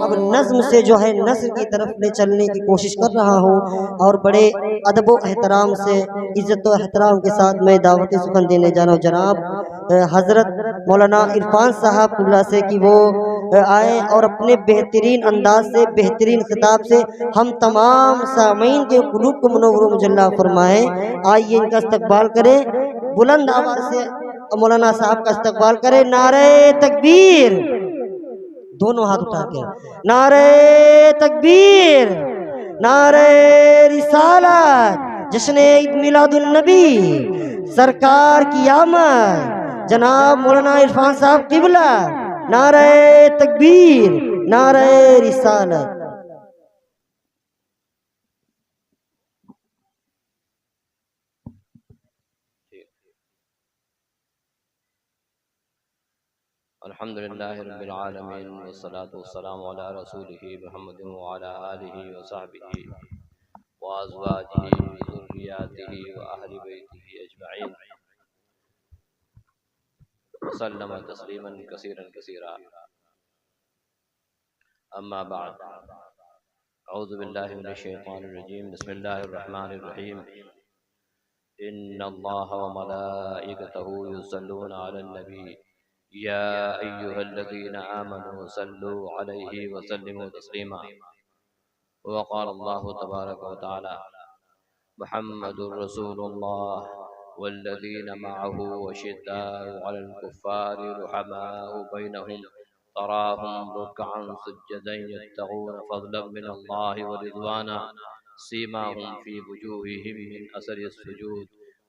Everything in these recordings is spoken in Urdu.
اب نظم سے جو ہے نثر کی طرف لے چلنے کی کوشش کر رہا ہوں، اور بڑے ادب و احترام سے، عزت و احترام کے ساتھ میں دعوت سخن دینے جا رہا ہوں جناب حضرت مولانا عرفان صاحب اللہ سے کہ وہ آئے اور اپنے بہترین انداز سے، بہترین خطاب سے ہم تمام سامعین کے قلوب کو منور و مجلی فرمائیں۔ آئیے ان کا استقبال کریں، بلند آواز سے مولانا صاحب کا استقبال کریں۔ نعرہ تکبیر، دونوں ہاتھ اٹھا کے، نعرہ تکبیر، نعرہ رسالت، جشن عید میلاد النبی، سرکار کی آمد، جناب مولانا عرفان صاحب قبلہ، نعرہ تکبیر، نعرہ رسالت۔ الحمدللہ رب العالمین والصلاة والسلام علی رسولہ محمد وعلی آلہ وصحبہ وازواجہ وذریاتہ واہل بیتہ اجمعین وسلم تسلیما کثیرا کثیرا، اما بعد، اعوذ باللہ من الشیطان الرجیم، بسم اللہ الرحمن الرحیم۔ ان اللہ وملائکتہ یصلون علی النبی یا ایہا الذین آمنوا صلوا علیہ وسلموا تسلیما۔ وقال اللہ تبارک وتعالی محمد رسول اللہ والذین معه اشداء علی الکفار رحماء بینہم تراہم رکعا سجدا یبتغون فضلا من اللہ ورضوانا سیماہم فی وجوہہم من اثر السجود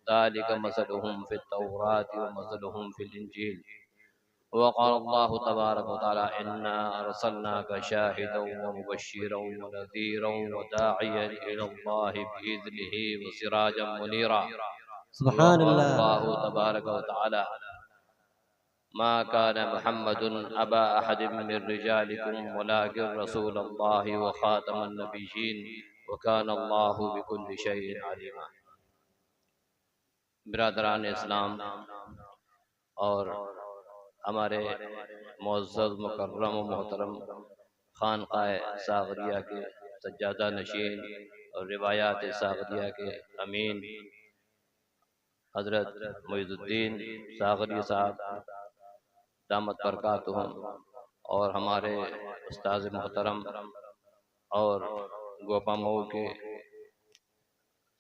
ذلک مثلہم فی التوراۃ ومثلہم فی الانجیل۔ وقال اللہ تبارک وتعالی انا ارسلناک شاہدا ومبشرا ونذیرا وداعیا الی اللہ باذنہ وسراجا منیرا۔ سبحان وقال اللہ۔ اللہ تبارک وتعالی ما كان محمد ابا احد من رجالکم ولكن رسول اللہ وخاتم النبیین وكان اللہ بكل شیء علیما۔ برادران اسلام اور ہمارے معزز مکرم و محترم خانقاہ ساغریہ کے سجادہ نشین اور روایات ساغریہ کے امین حضرت معیز الدین ساغری صاحب دامت برکاتہم، اور ہمارے استاذ محترم اور گوپا مئو کے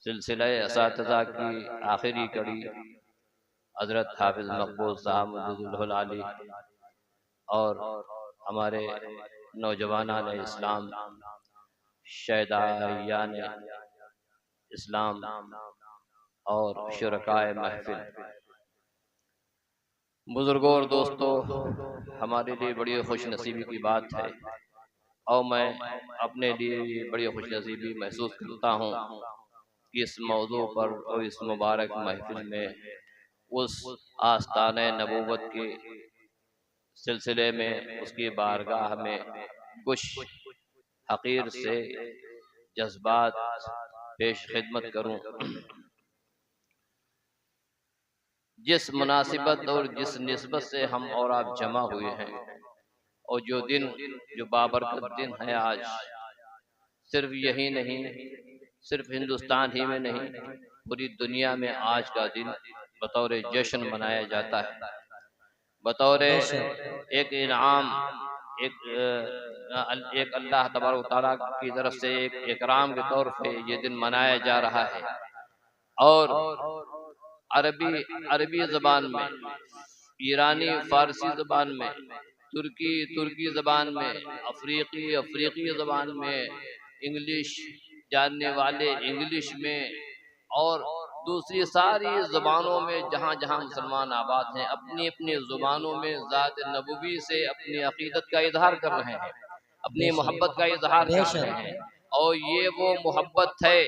سلسلہ اساتذہ کی آخری کڑی حضرت حافظ مقبول صاحب مجدد العالی، اور ہمارے نوجوانان اسلام، شیدائیان اسلام اور شرکائے محفل، بزرگوں اور دوستوں، ہمارے لیے بڑی خوش نصیبی کی بات ہے، اور میں اپنے لیے بھی بڑی خوش نصیبی محسوس کرتا ہوں کہ اس موضوع پر اور اس مبارک محفل میں اس آستانہ نبوت کے سلسلے میں اس کی بارگاہ میں کچھ حقیر سے جذبات پیش خدمت کروں۔ جس مناسبت اور جس نسبت سے ہم اور آپ جمع ہوئے ہیں، اور جو بابرکت دن ہے آج، صرف یہی نہیں، صرف ہندوستان ہی میں نہیں، پوری دنیا میں آج کا دن بطور جشن منایا جاتا ہے، بطور ایک انعام، ایک اللہ تبارک و تعالیٰ کی طرف سے ایک اکرام کے طور پہ یہ دن منایا جا رہا ہے۔ اور عربی زبان میں، ایرانی فارسی زبان میں، ترکی زبان میں، افریقی زبان میں، انگلش جاننے والے انگلش میں، اور دوسری ساری زبانوں میں جہاں جہاں مسلمان آباد ہیں، اپنی اپنی زبانوں میں ذات نبوی سے اپنی عقیدت کا اظہار کر رہے ہیں، اپنی محبت کا اظہار کر رہے ہیں، اور یہ وہ محبت ہے،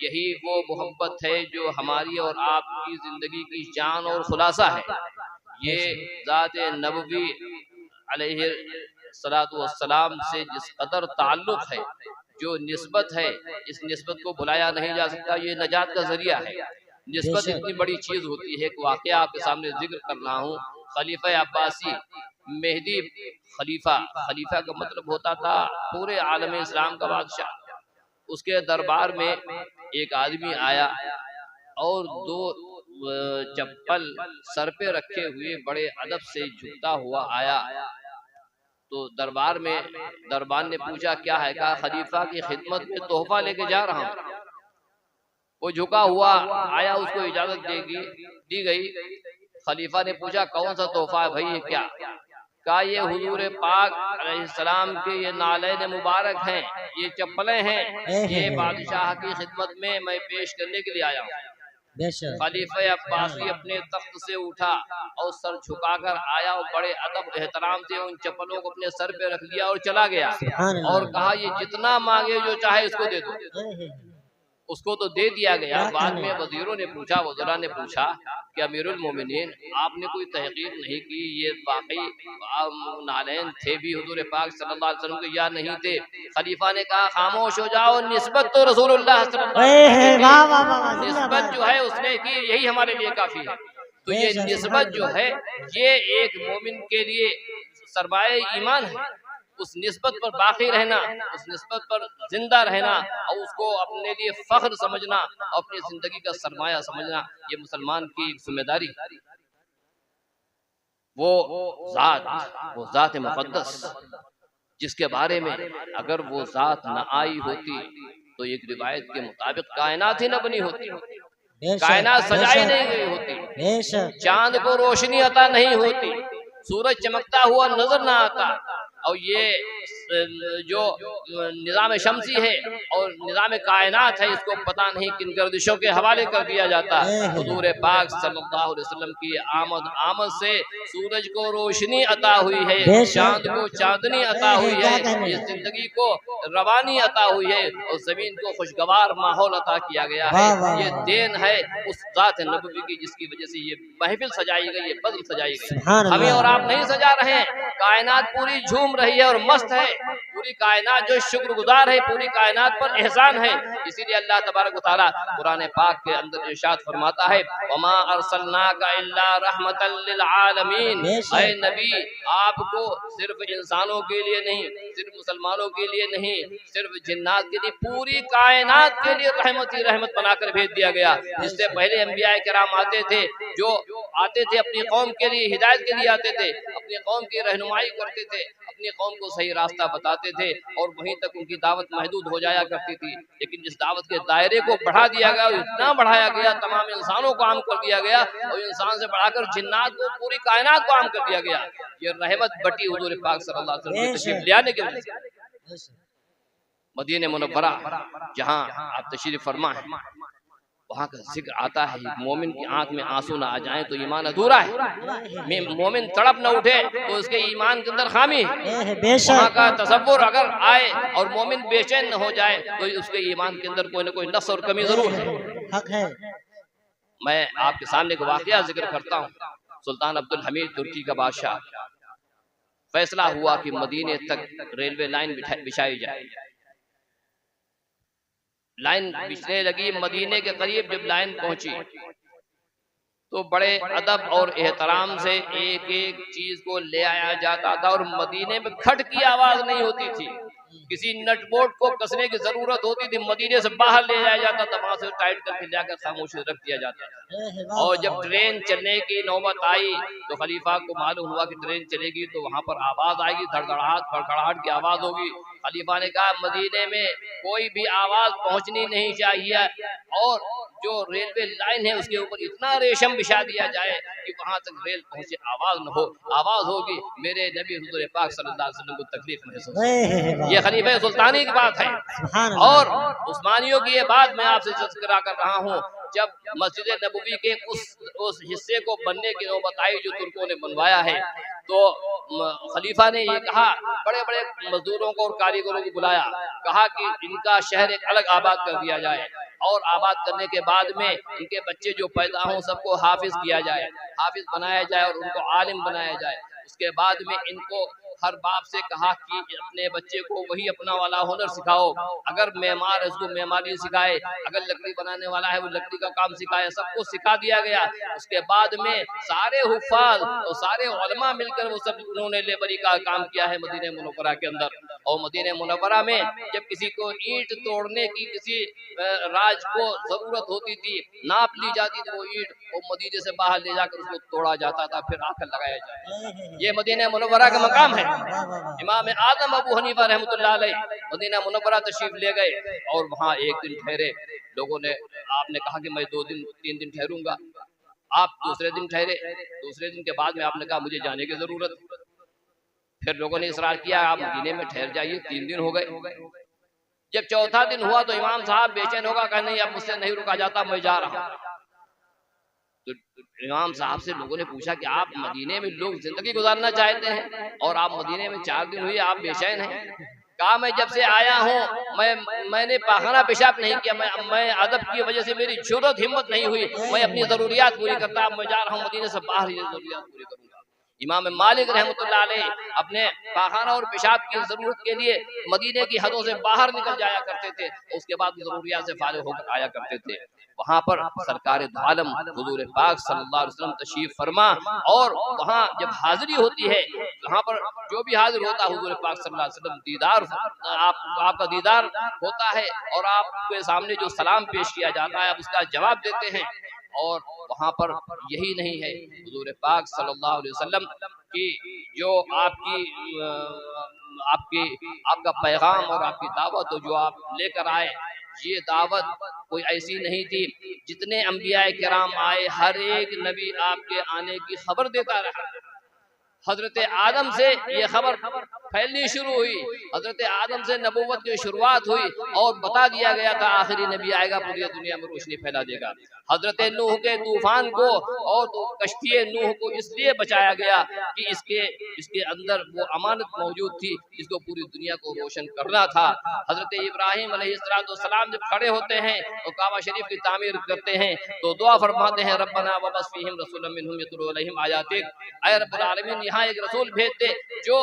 یہی وہ محبت ہے جو ہماری اور آپ کی زندگی کی جان اور خلاصہ ہے۔ یہ ذات نبوی علیہ السلام سے جس قدر تعلق ہے، جو نسبت ہے، اس نسبت کو بلایا نہیں جا سکتا، یہ نجات کا ذریعہ ہے۔ نسبت اتنی بڑی چیز ہوتی ہے، ایک واقعہ آپ کے سامنے ذکر کر رہا ہوں۔ خلیفہ عباسی مہدی خلیفہ، خلیفہ کا مطلب ہوتا تھا پورے عالم اسلام کا بادشاہ۔ اس کے دربار میں ایک آدمی آیا اور دو چپل سر پہ رکھے ہوئے بڑے ادب سے جھکتا ہوا آیا، تو دربان نے پوچھا کیا ہے؟ کہا خلیفہ کی خدمت میں تحفہ لے کے جا رہا ہوں۔ وہ جھکا ہوا آیا، اس کو اجازت دی گئی۔ خلیفہ نے پوچھا کون سا تحفہ ہے بھائی، یہ کیا؟ کہا یہ حضور پاک علیہ السلام کے یہ نالین مبارک ہیں، یہ چپلیں ہیں، یہ بادشاہ کی خدمت میں پیش کرنے کے لیے آیا ہوں۔ خلیفہ عباسی اپنے تخت سے اٹھا اور سر جھکا کر آیا اور بڑے ادب احترام سے ان چپلوں کو اپنے سر پہ رکھ لیا اور چلا گیا، اور کہا یہ جتنا مانگے جو چاہے اس کو دے دو۔ اس کو تو دے دیا گیا۔ بعد میں وزیروں نے پوچھا، وزراء نے پوچھا کہ امیر المومنین آپ نے کوئی تحقیق نہیں کی یہ واقعی نالین تھے بھی حضور پاک صلی اللہ علیہ وسلم کے یا نہیں تھے؟ خلیفہ نے کہا خاموش ہو جاؤ، نسبت تو رسول اللہ صلی اللہ علیہ وسلم کی نسبت جو ہے اس نے کی، یہی ہمارے لیے کافی ہے۔ تو یہ نسبت جو ہے یہ ایک مومن کے لیے سرمایہ ایمان ہے، اس نسبت پر باقی رہنا، اس نسبت پر زندہ رہنا اور اس کو اپنے لیے فخر سمجھنا اور اپنی زندگی کا سرمایہ سمجھنا، یہ مسلمان کی ذمہ داری۔ وہ ذات مقدس جس کے بارے میں اگر وہ ذات نہ آئی ہوتی تو ایک روایت کے مطابق کائنات ہی نہ بنی ہوتی، کائنات سجائی نہیں گئی ہوتی، چاند کو روشنی عطا نہیں ہوتی، سورج چمکتا ہوا نظر نہ آتا، اور یہ جو نظام شمسی ہے اور نظام کائنات ہے اس کو پتہ نہیں کن گردشوں کے حوالے کر دیا جاتا۔ حضور پاک صلی اللہ علیہ وسلم کی آمد سے سورج کو روشنی عطا ہوئی ہے، چاند کو چاندنی عطا ہوئی ہے، یہ زندگی کو روانی عطا ہوئی ہے اور زمین کو خوشگوار ماحول عطا کیا گیا ہے۔ یہ دین ہے اس ذات نبوی کی جس کی وجہ سے یہ محفل سجائی گئی، یہ بدل سجائی گئی۔ ہمیں اور آپ نہیں سجا رہے ہیں، کائنات پوری جھوم رہی ہے اور مست ہے، پوری کائنات جو شکر گزار ہے، پوری کائنات پر احسان ہے۔ اسی لیے اللہ تبارک و تعالیٰ قرآن پاک کے اندر ارشاد فرماتا ہے وَمَا أَرْسَلْنَاكَ إِلَّا رَحْمَةً لِّلْعَالَمِينَ، اے نبی آپ کو صرف انسانوں کے لیے نہیں، صرف مسلمانوں کے لیے نہیں، صرف جنات کے لیے، پوری کائنات کے لیے رحمت ہی رحمت بنا کر بھیج دیا گیا۔ اس سے پہلے انبیاء کرام آتے تھے، جو آتے تھے اپنی قوم کے لیے ہدایت کے لیے آتے تھے، اپنی قوم کی رہنمائی کرتے تھے، اپنی قوم کو صحیح راستہ بتاتے تھے اور وہیں تک ان کی دعوت محدود ہو جایا کرتی تھی۔ لیکن جس دعوت کے دائرے کو بڑھا دیا گیا، اتنا بڑھایا گیا، تمام انسانوں کو عام کر دیا گیا اور انسان سے بڑھا کر جنات کو، پوری کائنات کو عام کر دیا گیا۔ یہ رحمت بٹی حضور پاک صلی اللہ علیہ وسلم کی تشریف لے آنے کے وجہ سے۔ مدینہ منورہ جہاں آپ تشریف فرما ہے، وہاں کا ذکر آتا ہے مومن کی آنکھ میں آنسو نہ آ جائیں تو ایمان ادھورا ہے، مومن تڑپ نہ اٹھے تو اس کے ایمان کے اندر خامی ہے۔ وہاں کا تصور اگر آئے اور مومن بے چین نہ ہو جائے تو اس کے ایمان کے اندر کوئی نہ کوئی نقص اور کمی ضرور ہے۔ میں آپ کے سامنے کو واقعہ ذکر کرتا ہوں۔ سلطان عبد الحمید ترکی کا بادشاہ، فیصلہ ہوا کہ مدینے تک ریلوے لائن بچھائی جائے۔ لائن بچھنے لگی، مدینے کے قریب جب لائن پہنچی تو بڑے ادب اور احترام سے ایک ایک چیز کو لے آیا جاتا تھا، اور مدینے میں کھٹ کی آواز نہیں ہوتی تھی، کسی نٹ بورڈ کو کسنے کی ضرورت ہوتی تھی، مدینے سے باہر لے جایا جاتا تھا، وہاں سے ٹائٹ کر کے لے کر خاموشی رکھ دیا جاتا تھا۔ اور جب ٹرین چلنے کی نوبت آئی تو خلیفہ کو معلوم ہوا کہ ٹرین چلے گی تو وہاں پر آواز آئے گی، دھڑدھڑاہٹ کھڑکھڑاہٹ کی آواز ہوگی۔ خلیفہ نے کہا مدینے میں کوئی بھی آواز پہنچنی نہیں چاہیے، اور جو ریلوے لائن ہے اس کے اوپر اتنا ریشم بچھا دیا جائے کہ وہاں تک ریل پہنچے، آواز نہ ہو، آواز ہوگی میرے نبی حضور پاک صلی اللہ علیہ وسلم کو تکلیف محسوس ہوگی۔ یہ خلیفہ سلطانی کی بات ہے۔ اور عثمانیوں کی یہ بات میں آپ سے تذکرہ کر رہا ہوں، جب مسجد نبوی کے اس حصے کو بننے کی نوبت آئی جو ترکوں نے بنوایا ہے، تو خلیفہ نے یہ کہا، بڑے بڑے مزدوروں کو اور کاریگروں کو بلایا، کہا کہ ان کا شہر ایک الگ آباد کر دیا جائے، اور آباد کرنے کے بعد میں ان کے بچے جو پیدا ہوں سب کو حافظ کیا جائے، حافظ بنایا جائے اور ان کو عالم بنایا جائے۔ اس کے بعد میں ان کو ہر باپ سے کہا کہ اپنے بچے کو وہی اپنا والا ہنر سکھاؤ، اگر معمار ہے اس کو معماری سکھائے، اگر لکڑی بنانے والا ہے وہ لکڑی کا کام سکھائے، سب کو سکھا دیا گیا۔ اس کے بعد میں سارے حفاظ اور سارے علماء مل کر وہ سب انہوں نے لیبری کا کام کیا ہے مدینہ منورہ کے اندر۔ اور مدینہ منورہ میں جب کسی کو اینٹ توڑنے کی کسی راج کو ضرورت ہوتی تھی، ناپ لی جاتی تھی وہ اینٹ، وہ مدینے سے باہر لے جا کر اس کو توڑا جاتا تھا، پھر آ کر لگایا جاتا۔ یہ مدینہ منورہ کا مقام ہے۔ امام اعظم ابو حنیفہ رحمۃ اللہ علیہ مدینہ منورہ تشریف لے گئے اور وہاں ایک دن ٹھہرے۔ لوگوں نے، آپ نے کہا کہ میں 2 دن 3 دن ٹھہروں گا، آپ دوسرے دن ٹھہرے، دوسرے دن کے بعد میں آپ نے کہا مجھے جانے کی ضرورت، پھر لوگوں نے اصرار کیا آپ مدینے میں ٹھہر جائیے، 3 دن ہو گئے۔ جب چوتھا دن ہوا تو امام صاحب بے چین ہوگا کہ نہیں اب مجھ سے نہیں رکا جاتا، میں جا رہا ہوں۔ تو امام صاحب سے لوگوں نے پوچھا کہ آپ مدینے میں لوگ زندگی گزارنا چاہتے ہیں اور آپ مدینے میں 4 دن ہوئے آپ بے چین ہیں؟ کہا میں جب سے آیا ہوں میں نے پاخانہ پیشاب نہیں کیا، میں ادب کی وجہ سے میری جرأت ہمت نہیں ہوئی، میں اپنی ضروریات پوری کرتا، اب میں جا رہا ہوں مدینے سے باہر یہ ضروریات پوری کروں گا۔ امام مالک رحمۃ اللہ علیہ اپنے پاخانہ اور پیشاب کی ضرورت کے لیے مدینے کی حدوں سے باہر نکل جایا کرتے تھے، اس کے بعد ضروریات سے فارغ ہو کر آیا کرتے تھے۔ وہاں پر سرکار دو عالم حضور پاک صلی اللہ علیہ وسلم تشریف فرما، اور وہاں جب حاضری ہوتی ہے وہاں پر جو بھی حاضر ہوتا ہے حضور پاک صلی اللہ علیہ وسلم دیدار آپ کا دیدار ہوتا ہے اور آپ کے سامنے جو سلام پیش کیا جاتا ہے آپ اس کا جواب دیتے ہیں۔ اور وہاں پر یہی نہیں ہے، حضور پاک صلی اللہ علیہ وسلم کی جو آپ کا پیغام اور آپ کی دعوت جو آپ لے کر آئے، یہ دعوت کوئی ایسی نہیں تھی، جتنے انبیاء کرام آئے ہر ایک نبی آپ کے آنے کی خبر دیتا رہا۔ حضرت آدم سے یہ خبر پھیلنی شروع ہوئی، حضرت آدم سے نبوت کی شروعات ہوئی اور بتا دیا گیا تھا آخری نبی آئے گا پوری دنیا میں روشنی پھیلا دے گا۔ حضرت نوح کے طوفان کو اور کشتی نوح کو اس لیے بچایا گیا کہ اس کے اندر وہ امانت موجود تھی جس کو پوری دنیا کو روشن کرنا تھا۔ حضرت ابراہیم علیہ السلام جب کھڑے ہوتے ہیں اور کعبہ شریف کی تعمیر کرتے ہیں تو دعا فرماتے ہیں ربنا وبعث فیہم رسولا منہم یتلو علیہم آیاتک، اے رب العالمین یہاں ایک رسول بھیج دے جو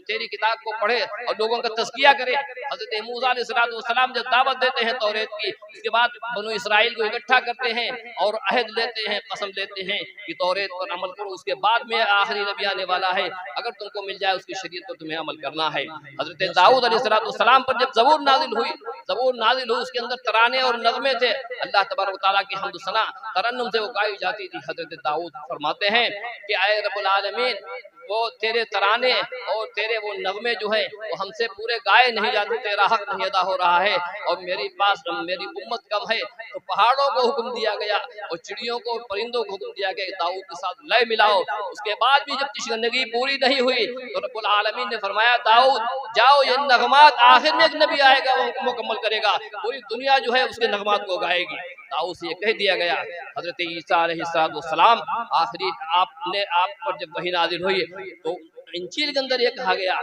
تیری کتاب کو پڑھے اور لوگوں کا تزکیہ کرے۔ حضرت موسیٰ علیہ السلام جب دعوت دیتے ہیں توریت کی، اس کے بعد بنو اسرائیل کو اکٹھا کرتے ہیں اور عہد لیتے ہیں، قسم لیتے ہیں کہ توریت پر عمل کرو، اس کے بعد میں آخری نبی آنے والا ہے، اگر تم کو مل جائے اس کی شریعت پر تمہیں عمل کرنا ہے۔ حضرت داؤد علیہ السلام پر جب زبور نازل ہوئی اس کے اندر ترانے اور نغمے تھے، اللہ تبارک و تعالیٰ کی حمد و ثنا ترنم سے وہ گائی جاتی تھی۔ حضرت داؤد فرماتے ہیں کہ اے رب العالمین وہ تیرے ترانے اور تیرے وہ نغمے جو ہیں وہ ہم سے پورے گائے نہیں جاتے، تیرا حق نہیں ادا ہو رہا ہے، اور میری امت کم ہے، تو پہاڑوں کو حکم دیا گیا اور چڑیوں کو اور پرندوں کو حکم دیا گیا داؤد کے ساتھ لے ملاؤ۔ اس کے بعد بھی جب تشنگی پوری نہیں ہوئی تو رب العالمین نے فرمایا داؤد جاؤ، یہ نغمات آخر میں ایک نبی آئے گا وہ مکمل کرے گا، پوری دنیا جو ہے اس کے نغمات کو گائے گی۔ داؤد سے یہ کہہ دیا گیا۔ حضرت عیسیٰ علیہ السلام آخری آپ پر جب وحی نازل ہوئی تو انجیل کے اندر یہ کہا گیا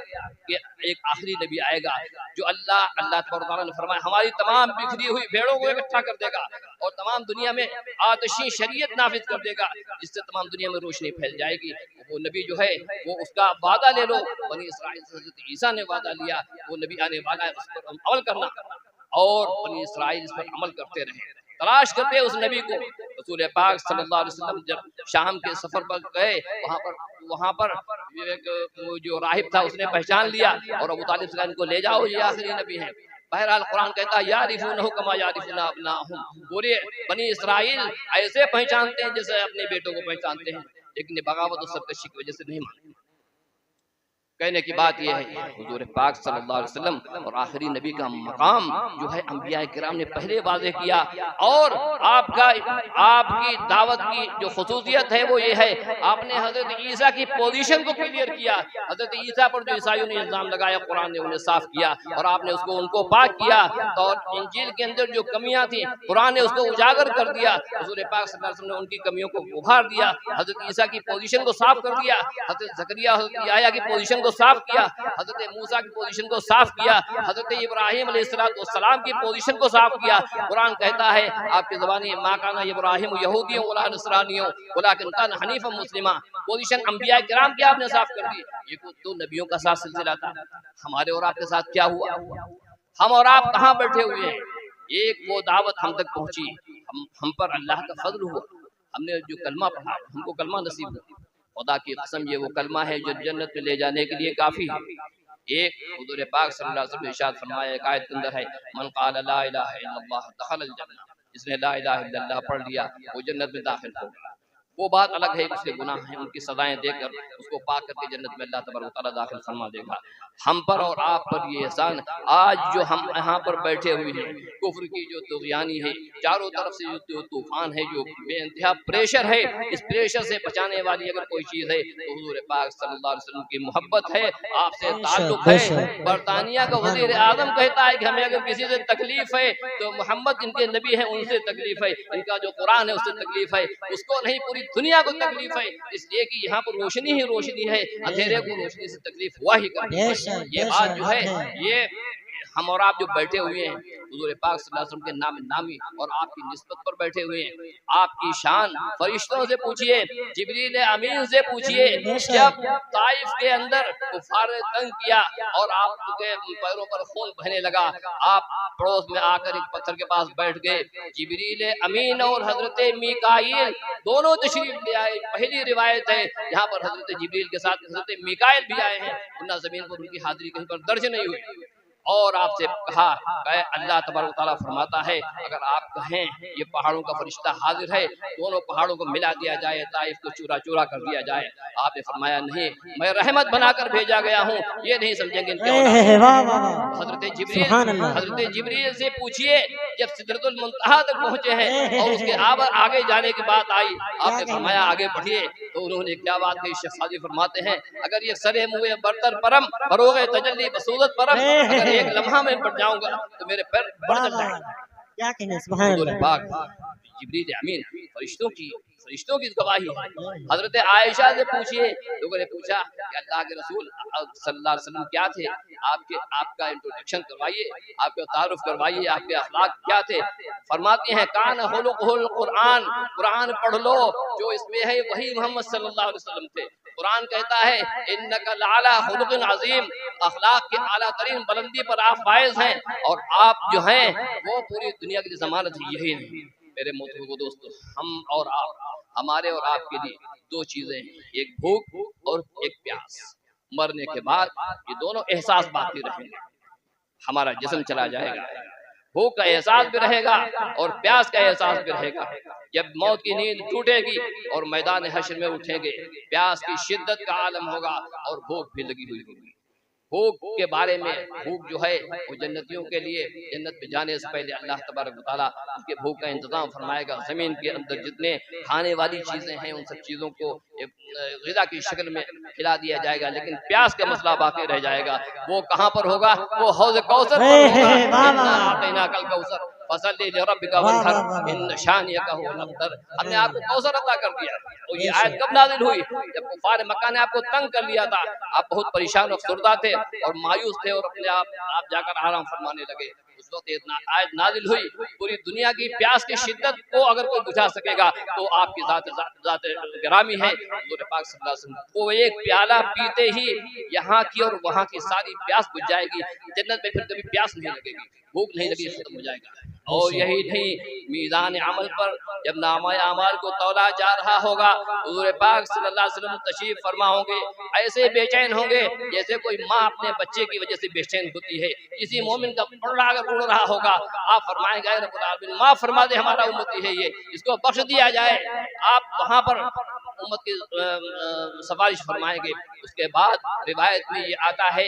کہ ایک آخری نبی آئے گا جو اللہ تبارک و تعالیٰ نے فرمایا ہماری تمام بکھری ہوئی بھیڑوں کو اکٹھا کر دے گا اور تمام دنیا میں آتشی شریعت نافذ کر دے گا جس سے تمام دنیا میں روشنی پھیل جائے گی۔ وہ نبی جو ہے وہ اس کا وعدہ لے لو، بنی اسرائیل سے حضرت عیسیٰ نے وعدہ لیا وہ نبی آنے والا ہے، اس پر عمل کرنا، اور بنی اسرائیل اس پر عمل کرتے رہے، تلاش کرتے اس نبی کو۔ رسول پاک صلی اللہ علیہ وسلم جب شام کے سفر پر گئے وہاں پر ایک جو راہب تھا اس نے پہچان لیا اور ابو طالب سے ان کو لے جاؤ یہ آخری نبی ہیں۔ بہرحال قرآن کہتا ہے یعرفونہ کما یعرفون ابناءہم، پورے بنی اسرائیل ایسے پہچانتے ہیں جیسے اپنے بیٹوں کو پہچانتے ہیں، لیکن یہ بغاوت اور سرکشی کی وجہ سے نہیں مانتے۔ کہنے کی بات یہ ہے حضور پاک صلی اللہ علیہ وسلم اور آخری نبی کا مقام جو ہے انبیاء کرام نے پہلے واضح کیا، اور آپ کی دعوت کی جو خصوصیت ہے وہ یہ ہے آپ نے حضرت عیسیٰ کی پوزیشن کو کلیئر کیا۔ حضرت عیسیٰ پر جو عیسائیوں نے الزام لگایا قرآن نے انہیں صاف کیا اور آپ نے ان کو پاک کیا، اور انجیل کے اندر جو کمیاں تھیں قرآن نے اس کو اجاگر کر دیا، حضور پاک صلی اللہ علیہ وسلم نے ان کی کمیوں کو ابھار دیا، حضرت عیسیٰ کی پوزیشن کو صاف کر دیا، حضرت زکریا حضرت یحییٰ کی پوزیشن کو صاف کیا, حضرت موسیٰ کی پوزیشن کو صاف کیا, حضرت ابراہیم علیہ السلام کی پوزیشن کو صاف کیا. قرآن کہتا ہے آپ کی زبانی ما کان ابراہیم یہودی ولا نصرانی ولکن کان حنیفا مسلما. پوزیشن انبیاء کرام کی آپ نے صاف کر دی. یہ تو نبیوں کا ساتھ سلسلہ تھا. ہمارے اور آپ کے ساتھ کیا ہوا؟ ہم اور آپ کہاں بیٹھے ہوئے ہیں؟ ایک وہ دعوت ہم تک پہنچی, ہم پر اللہ کا فضل ہوا, ہم نے جو کلمہ پڑھا ہم کو کلمہ نصیب ہوا. خدا کی قسم یہ وہ کلمہ ہے جو جنت میں لے جانے کے لیے کافی ہے. ایک حضور پاک صلی اللہ علیہ وسلم ارشاد فرمایا ایک آیت کے اندر ہے, من قال لا الہ الا اللہ دخل الجنہ, جس نے لا الہ الا اللہ پڑھ لیا وہ جنت میں داخل ہو گیا. وہ بات الگ ہے, اس کے گناہ ہیں, ان کی سزائیں دے کر اس کو پاک کر کے جنت میں اللہ تبارک و تعالیٰ داخل فرما دے گا. ہم پر اور آپ پر یہ احسان, آج جو ہم یہاں پر بیٹھے ہوئے ہیں, کفر کی جو طغیانی ہے, چاروں طرف سے جو طوفان ہے, جو بے انتہا پریشر ہے, اس پریشر سے بچانے والی اگر کوئی چیز ہے تو حضور پاک صلی اللہ علیہ وسلم کی محبت ہے, آپ سے تعلق ہے. برطانیہ کا وزیر اعظم کہتا ہے کہ ہمیں اگر کسی سے تکلیف ہے تو محمد ان کے نبی ہیں ان سے تکلیف ہے, ان کا جو قرآن ہے اس سے تکلیف ہے, اس کو نہیں پوری دنیا کو تکلیف ہے, اس لیے کہ یہاں پر روشنی ہی روشنی ہے, اندھیرے کو روشنی سے تکلیف ہوا ہی کرتی ہے. یہ بات جو ہے, یہ ہم اور آپ جو بیٹھے ہوئے ہیں حضور پاک صلی اللہ علیہ وسلم کے نام نامی اور آپ کی نسبت پر بیٹھے ہوئے ہیں. آپ کی شان فرشتوں سے پوچھئے, جبریل امین سے پوچھئے, جب طائف کے اندر کفار نے تنگ کیا اور آپ کے پیروں پر خون بہنے لگا, آپ پڑوس میں آ کر ایک پتھر کے پاس بیٹھ گئے. جبریل امین اور حضرت میکائیل دونوں تشریف لے آئے. پہلی روایت ہے یہاں پر حضرت جبریل کے ساتھ حضرت میکائیل بھی آئے ہیں, ورنہ زمین پر ان کی حاضری کہیں پر درج نہیں ہوئی. اور آپ سے کہا کہ اللہ تبارک و تعالیٰ فرماتا ہے اگر آپ کہیں یہ پہاڑوں کا فرشتہ حاضر ہے, دونوں پہاڑوں کو ملا دیا جائے, طائف کو چورا چورا کر دیا جائے. آپ نے فرمایا نہیں, میں رحمت بنا کر بھیجا گیا ہوں, یہ نہیں سمجھیں گے ان کے اولاد. حضرت جبریل سے پوچھئے, جب سدرۃ المنتہا تک پہنچے ہیں اور اس کے آگے جانے کی بات آئی, آپ نے فرمایا آگے بڑھیے. تو انہوں نے کیا بات کہی؟ شیخ سعدی فرماتے ہیں اگر یہ سرے منہ برتر پرم فروغ تجلی بصورت پرم, اگر ایک لمحہ میں بڑھ جاؤں گا تو میرے پیر بڑھ جائیں گے. کیا کہنے سبحان اللہ. پاک جبریل امین فرشتوں کی گواہی ہے. حضرت عائشہ سے پوچھئے, لوگوں نے پوچھا کہ اللہ کے رسول صلی اللہ علیہ وسلم کیا تھے, آپ کا انٹروڈکشن کروائیے, آپ کا تعارف کروائیے, آپ کے اخلاق کیا تھے. فرماتے ہیں کان خلقہ القرآن, قرآن پڑھ لو, جو اس میں ہے وہی محمد صلی اللہ علیہ وسلم تھے. قرآن کہتا ہے انک لعلی خلق عظیم, اخلاق کے اعلیٰ ترین بلندی پر آپ فائز ہیں, اور آپ جو ہیں وہ پوری دنیا کی ضمانت یہی نہیں. میرے محترم دوستو, ہم اور آپ, ہمارے اور آپ کے لیے دو چیزیں ہیں, ایک بھوک اور ایک پیاس. مرنے کے بعد یہ دونوں احساس باقی رہیں گے. ہمارا جسم چلا جائے گا, بھوک کا احساس بھی رہے گا اور پیاس کا احساس بھی رہے گا. جب موت کی نیند ٹوٹے گی اور میدان حشر میں اٹھیں گے, پیاس کی شدت کا عالم ہوگا اور بھوک بھی لگی ہوئی ہوگی. بھوک کے بارے میں, بھوک جو ہے وہ جنتیوں کے لیے جنت میں جانے سے پہلے اللہ تبارک و تعالیٰ ان کے بھوک کا انتظام فرمائے گا. زمین کے اندر جتنے کھانے والی چیزیں ہیں ان سب چیزوں کو غذا کی شکل میں کھلا دیا جائے گا, لیکن پیاس کا مسئلہ باقی رہ جائے گا. وہ کہاں پر ہوگا؟ وہ حوض کوثر پر ہوگا. انا اعطیناک الکوثر فصلی لربک وانحر ان شانئک هو الابتر. ہم نے آپ کو کوثر عطا کر دیا. اور یہ آیت کب نازل ہوئی؟ جب کفار مکہ نے آپ کو تنگ کر لیا تھا, آپ بہت پریشان و افسردہ تھے اور مایوس تھے, اور اپنے آپ جا کر آرام فرمانے لگے. اس وقت آیت نازل ہوئی. پوری دنیا کی پیاس کی شدت کو اگر کوئی بجھا سکے گا تو آپ کی ذات گرامی ہے حضور پاک صلی اللہ علیہ وسلم. وہ ایک پیالہ پیتے ہی یہاں کی اور وہاں کی ساری پیاس بجھ جائے گی. جنت میں پھر کبھی پیاس نہیں لگے گی, بھوک نہیں لگی, ختم ہو جائے گا. اور یہی نہیں, میزان عمل پر جب نامہ اعمال کو تولا جا رہا ہوگا, حضور پاک صلی اللہ علیہ وسلم تشریف فرما ہوں گے, ایسے بے چین ہوں گے جیسے کوئی ماں اپنے بچے کی وجہ سے بے چین ہوتی ہے. کسی مومن کا پڑھا اگر اڑ رہا ہوگا, آپ فرمائیں گے رب العالمین معاف فرما دے, ہمارا امتی ہے یہ, اس کو بخش دیا جائے. آپ وہاں پر امت کی سفارش فرمائیں گے. اس کے بعد روایت میں یہ آتا ہے